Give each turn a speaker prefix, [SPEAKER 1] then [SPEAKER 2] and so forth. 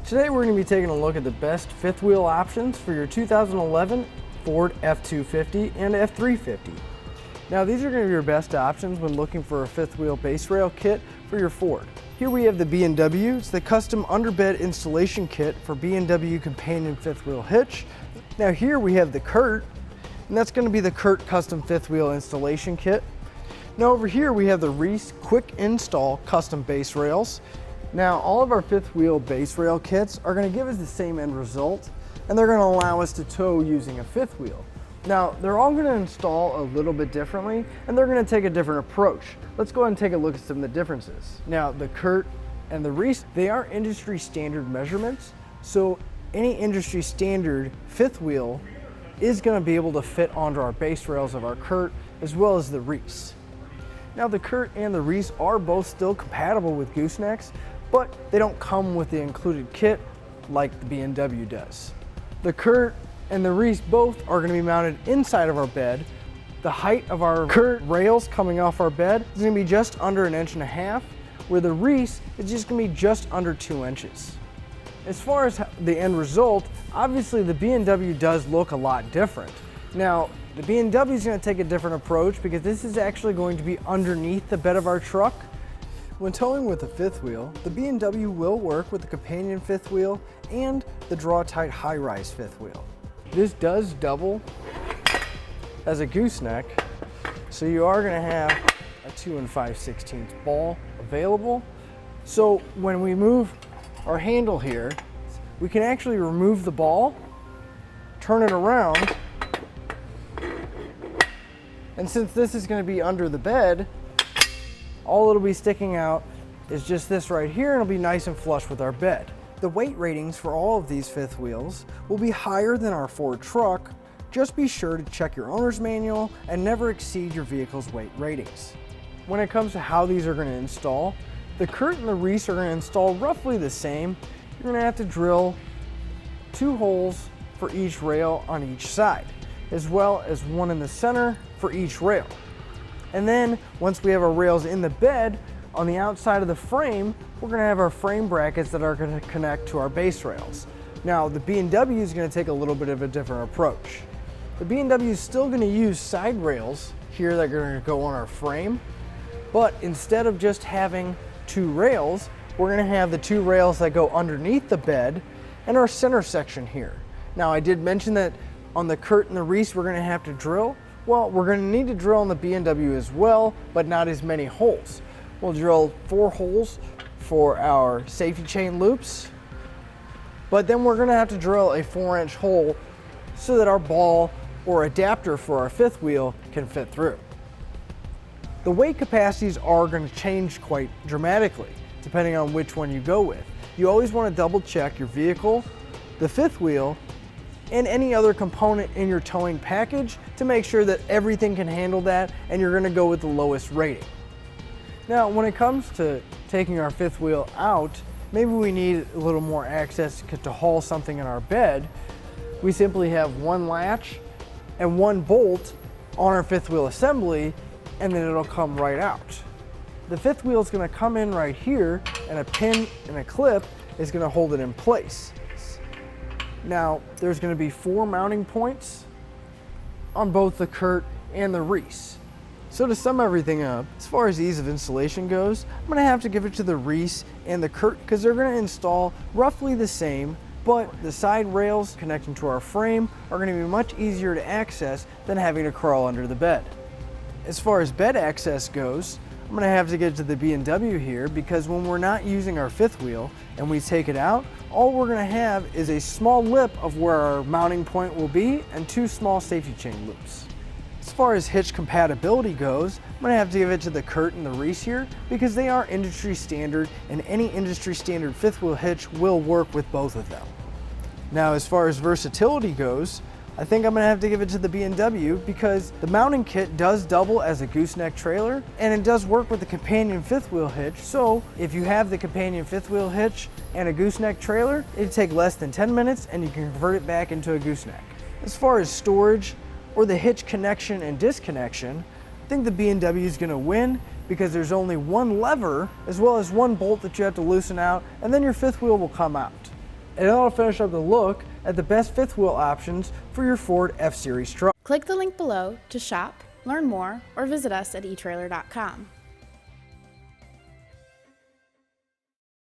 [SPEAKER 1] Today we're going to be taking a look at the best fifth wheel options for your 2011 Ford F250 and F350. Now these are going to be your best options when looking for a fifth wheel base rail kit for your Ford. Here we have the B&W. It's the custom underbed installation kit for B&W Companion fifth wheel hitch. Now here we have the Curt, and that's going to be the Curt custom fifth wheel installation kit. Now over here we have the Reese quick install custom base rails. Now all of our fifth wheel base rail kits are going to give us the same end result, and they're going to allow us to tow using a fifth wheel. Now they're all going to install a little bit differently, and they're going to take a different approach. Let's go ahead and take a look at some of the differences. Now the Curt and the Reese, they are industry standard measurements, so any industry standard fifth wheel is going to be able to fit onto our base rails of our Curt as well as the Reese. Now the Curt and the Reese are both still compatible with goosenecks, but they don't come with the included kit like the B&W does. The Curt and the Reese both are going to be mounted inside of our bed. The height of our Curt rails coming off our bed is going to be just under 1.5 inches, where the Reese is just going to be just under 2 inches. As far as the end result, obviously the B&W does look a lot different. Now, the B&W is going to take a different approach because this is actually going to be underneath the bed of our truck. When towing with a fifth wheel, the B&W will work with the companion fifth wheel and the draw-tight high-rise fifth wheel. This does double as a gooseneck, so you are going to have a 2 5/16 ball available. So when we move our handle here, we can actually remove the ball, turn it around, and since this is going to be under the bed, all it'll be sticking out is just this right here, and it'll be nice and flush with our bed. The weight ratings for all of these fifth wheels will be higher than our Ford truck. Just be sure to check your owner's manual and never exceed your vehicle's weight ratings. When it comes to how these are going to install, the Curt and the Reese are going to install roughly the same. You're going to have to drill 2 holes for each rail on each side, as well as 1 in the center for each rail. And then once we have our rails in the bed, on the outside of the frame, we're going to have our frame brackets that are going to connect to our base rails. Now the B&W is going to take a little bit of a different approach. The B&W is still going to use side rails here that are going to go on our frame, but instead of just having 2 rails, we're going to have the 2 rails that go underneath the bed and our center section here. Now I did mention that on the Curt and the Reese we're going to have to drill. Well, we're going to need to drill on the B&W as well, but not as many holes. We'll drill 4 holes for our safety chain loops, but then we're going to have to drill a 4-inch hole so that our ball or adapter for our fifth wheel can fit through. The weight capacities are going to change quite dramatically depending on which one you go with. You always want to double check your vehicle, the fifth wheel, and any other component in your towing package to make sure that everything can handle that and you're going to go with the lowest rating. Now when it comes to taking our fifth wheel out, maybe we need a little more access to haul something in our bed. We simply have 1 latch and 1 bolt on our fifth wheel assembly, and then it'll come right out. The fifth wheel is going to come in right here, and a pin and a clip is going to hold it in place. Now there's going to be 4 mounting points on both the Curt and the Reese. So to sum everything up, as far as ease of installation goes, I'm going to have to give it to the Reese and the Curt because they're going to install roughly the same, but the side rails connecting to our frame are going to be much easier to access than having to crawl under the bed. As far as bed access goes, I'm going to have to get to the B&W here because when we're not using our fifth wheel and we take it out, all we're going to have is a small lip of where our mounting point will be and 2 small safety chain loops. As far as hitch compatibility goes, I'm going to have to give it to the Curt and the Reese here because they are industry standard, and any industry standard fifth wheel hitch will work with both of them. Now as far as versatility goes, I think I'm going to have to give it to the B&W because the mounting kit does double as a gooseneck trailer, and it does work with the companion fifth wheel hitch. So if you have the companion fifth wheel hitch and a gooseneck trailer, it'd take less than 10 minutes and you can convert it back into a gooseneck. As far as storage or the hitch connection and disconnection, I think the B&W is going to win because there's only 1 lever as well as 1 bolt that you have to loosen out, and then your fifth wheel will come out. and that'll finish up the look at the best fifth wheel options for your Ford F-Series truck.
[SPEAKER 2] Click the link below to shop, learn more, or visit us at etrailer.com.